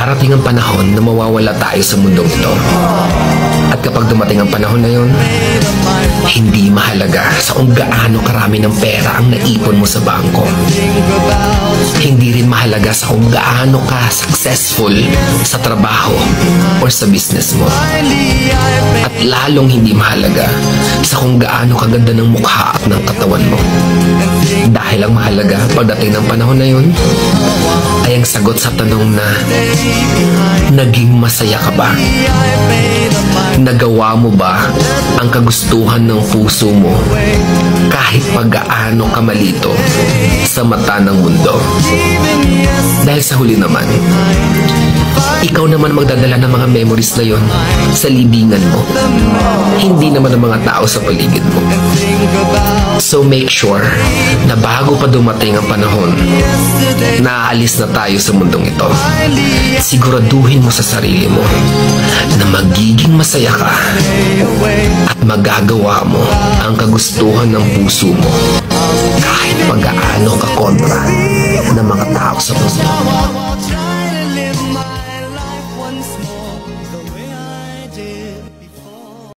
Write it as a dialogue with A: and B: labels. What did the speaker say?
A: Darating ang panahon na mawawala tayo sa mundong ito. At kapag dumating ang panahon na yun, hindi mahalaga sa kung gaano karami ng pera ang naipon mo sa bangko. Hindi rin mahalaga sa kung gaano ka successful sa trabaho or sa business mo. At lalong hindi mahalaga sa kung gaano kaganda ng mukha at ng katawan mo. Dahil ang mahalaga pagdating ng panahon na yun ay ang sagot sa tanong na naging masaya ka ba? Nagawa mo ba ang kagustuhan ng puso mo kahit pag-gaano ka malito sa mata ng mundo? Dahil sa huli naman, ikaw naman magdadala ng mga memories na yon sa libingan mo. Hindi naman ang mga tao sa paligid mo. So make sure na bago pa dumating ang panahon na aalis na tayo sa mundong ito, siguraduhin mo sa sarili mo na magiging masaya ka at magagawa mo ang kagustuhan ng puso mo kahit pag-aano ka kontra ng mga tao sa mundo.